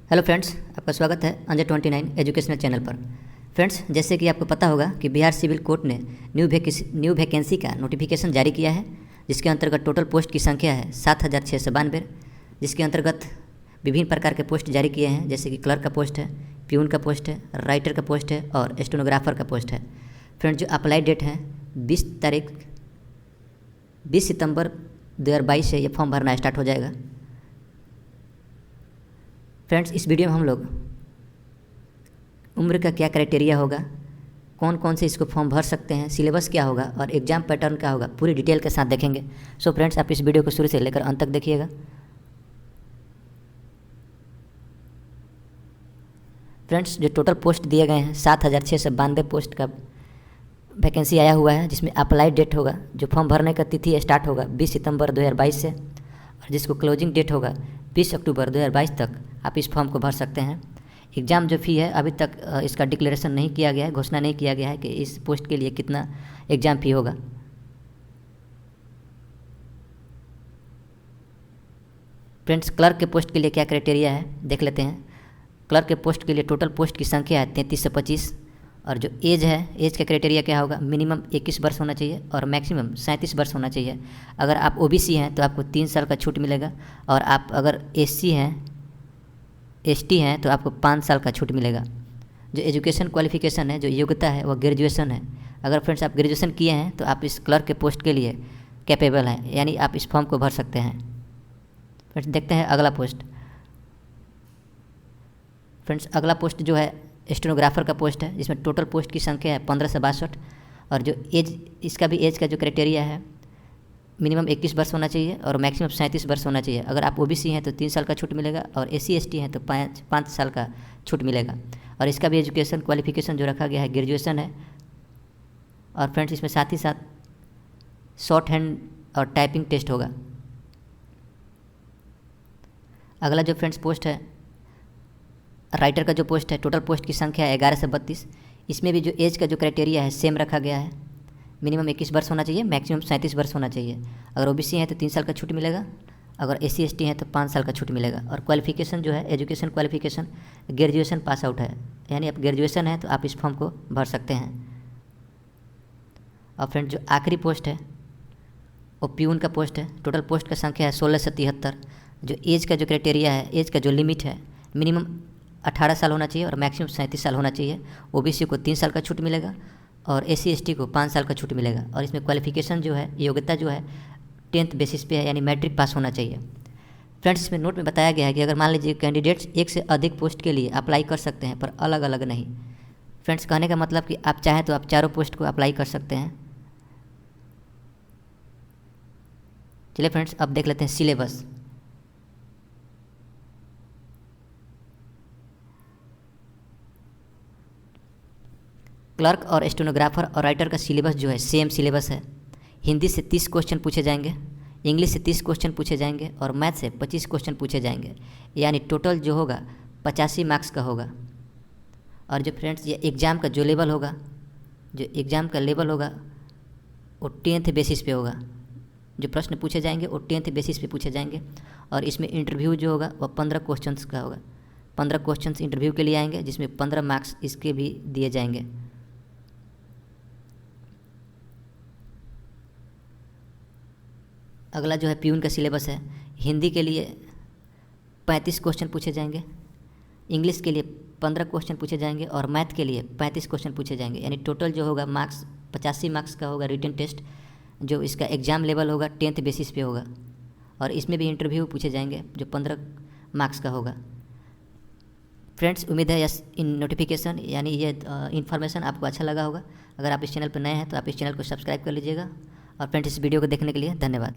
Hello friends, आपका स्वागत है अंजर 29 एजुकेशनल चैनल पर। फ्रेंड्स, जैसे कि आपको पता होगा कि बिहार सिविल कोर्ट ने न्यू वैकेंसी का नोटिफिकेशन जारी किया है, जिसके अंतर्गत टोटल पोस्ट की संख्या है 7,692, जिसके अंतर्गत विभिन्न प्रकार के पोस्ट जारी किए हैं, जैसे कि क्लर्क का पोस्ट है, प्यून का पोस्ट है, राइटर का पोस्ट है और स्टेनोग्राफर का पोस्ट है। फ्रेंड्स, जो अप्लाई डेट है 20 सितंबर 2022 से ये फॉर्म भरना स्टार्ट हो जाएगा। फ्रेंड्स, इस वीडियो में हम लोग उम्र का क्या क्राइटेरिया होगा, कौन कौन से इसको फॉर्म भर सकते हैं, सिलेबस क्या होगा और एग्ज़ाम पैटर्न क्या होगा, पूरी डिटेल के साथ देखेंगे। सो फ्रेंड्स, आप इस वीडियो को शुरू से लेकर अंत तक देखिएगा। फ्रेंड्स, जो टोटल पोस्ट दिए गए हैं 7,692 पोस्ट का वैकेंसी आया हुआ है, जिसमें अप्लाई डेट होगा, जो फॉर्म भरने का तिथि स्टार्ट होगा 20 सितंबर 2022 से और जिसको क्लोजिंग डेट होगा 20 अक्टूबर 2022 तक आप इस फॉर्म को भर सकते हैं। एग्ज़ाम जो फ़ी है अभी तक इसका डिक्लेरेशन नहीं किया गया है, घोषणा नहीं किया गया है कि इस पोस्ट के लिए कितना एग्ज़ाम फ़ी होगा। फ्रेंड्स, क्लर्क के पोस्ट के लिए क्या क्राइटेरिया है देख लेते हैं। क्लर्क के पोस्ट के लिए टोटल पोस्ट की संख्या है 33 से 25 और जो एज है, एज का क्राइटेरिया क्या होगा, मिनिमम 21 वर्ष होना चाहिए और मैक्सिमम 37 वर्ष होना चाहिए। अगर आप ओबीसी हैं तो आपको 3 साल का छूट मिलेगा और आप अगर एससी हैं, एसटी हैं तो आपको 5 साल का छूट मिलेगा। जो एजुकेशन क्वालिफिकेशन है, जो योग्यता है, वह ग्रेजुएशन है। अगर फ्रेंड्स आप ग्रेजुएशन किए हैं तो आप इस क्लर्क के पोस्ट के लिए कैपेबल हैं, यानी आप इस फॉर्म को भर सकते हैं। फ्रेंड्स, देखते हैं अगला पोस्ट। फ्रेंड्स, अगला पोस्ट जो है स्टेनोग्राफर का पोस्ट है, जिसमें टोटल पोस्ट की संख्या है 15 से 62 और जो एज, इसका भी एज का जो क्राइटेरिया है मिनिमम 21 वर्ष होना चाहिए और मैक्सिमम 37 वर्ष होना चाहिए। अगर आप ओबीसी हैं तो 3 साल का छूट मिलेगा और एससी एसटी हैं तो 5 साल का छूट मिलेगा और इसका भी एजुकेशन क्वालिफिकेशन जो रखा गया है ग्रेजुएशन है। और फ्रेंड्स, इसमें साथ ही साथ शॉर्ट हैंड और टाइपिंग टेस्ट होगा। अगला जो फ्रेंड्स पोस्ट है राइटर का जो पोस्ट है, टोटल पोस्ट की संख्या है 11 से 32। इसमें भी जो एज का जो क्राइटेरिया है सेम रखा गया है, मिनिमम 21 वर्ष होना चाहिए, मैक्सिमम 37 वर्ष होना चाहिए। अगर ओबीसी हैं तो 3 साल का छूट मिलेगा, अगर एससी एसटी हैं तो 5 साल का छूट मिलेगा। और क्वालिफिकेशन जो है education qualification graduation pass out है, यानी आप ग्रेजुएशन है तो आप इस फॉर्म को भर सकते हैं। और फ्रेंड, जो आखिरी पोस्ट है वो प्यून का पोस्ट है, टोटल पोस्ट का संख्या है 16 से 73। जो एज का जो क्राइटेरिया है, एज का जो लिमिट है, मिनिमम 18 साल होना चाहिए और मैक्सिमम 37 साल होना चाहिए। ओबीसी को 3 साल का छूट मिलेगा और एससी एसटी को 5 साल का छूट मिलेगा। और इसमें क्वालिफिकेशन जो है, योग्यता जो है 10th बेसिस पे है, यानी मैट्रिक पास होना चाहिए। फ्रेंड्स, इसमें नोट में बताया गया है कि अगर मान लीजिए कैंडिडेट्स एक से अधिक पोस्ट के लिए अप्लाई कर सकते हैं पर अलग अलग नहीं। फ्रेंड्स, कहने का मतलब कि आप चाहें तो आप चारों पोस्ट को अप्लाई कर सकते हैं। चलिए फ्रेंड्स, अब देख लेते हैं सिलेबस। क्लर्क और स्टेनोग्राफर और राइटर का सिलेबस जो है सेम सिलेबस है। हिंदी से 30 क्वेश्चन पूछे जाएंगे, इंग्लिश से 30 क्वेश्चन पूछे जाएंगे और मैथ से 25 क्वेश्चन पूछे जाएंगे, यानी टोटल जो होगा 85 मार्क्स का होगा। और जो फ्रेंड्स ये एग्ज़ाम का जो लेवल होगा, जो एग्ज़ाम का लेवल होगा वो 10th बेसिस पे होगा। जो प्रश्न पूछे जाएंगे वो 10th बेसिस पे पूछे जाएंगे और इसमें इंटरव्यू जो होगा वह 15 क्वेश्चन का होगा। 15 क्वेश्चन इंटरव्यू के लिए आएंगे, जिसमें 15 मार्क्स इसके भी दिए जाएंगे। अगला जो है प्यून का सिलेबस है। हिंदी के लिए 35 क्वेश्चन पूछे जाएंगे, इंग्लिश के लिए 15 क्वेश्चन पूछे जाएंगे और मैथ के लिए 35 क्वेश्चन पूछे जाएंगे, यानी टोटल जो होगा मार्क्स 85 मार्क्स का होगा। रिटन टेस्ट जो इसका एग्ज़ाम लेवल होगा 10th बेसिस पे होगा और इसमें भी इंटरव्यू पूछे जाएंगे जो 15 मार्क्स का होगा। फ्रेंड्स, उम्मीद है यस इन नोटिफिकेशन यानी ये इन्फॉर्मेशन आपको अच्छा लगा होगा। अगर आप इस चैनल पर नए हैं तो आप इस चैनल को सब्सक्राइब कर लीजिएगा। और फ्रेंड्स, इस वीडियो को देखने के लिए धन्यवाद।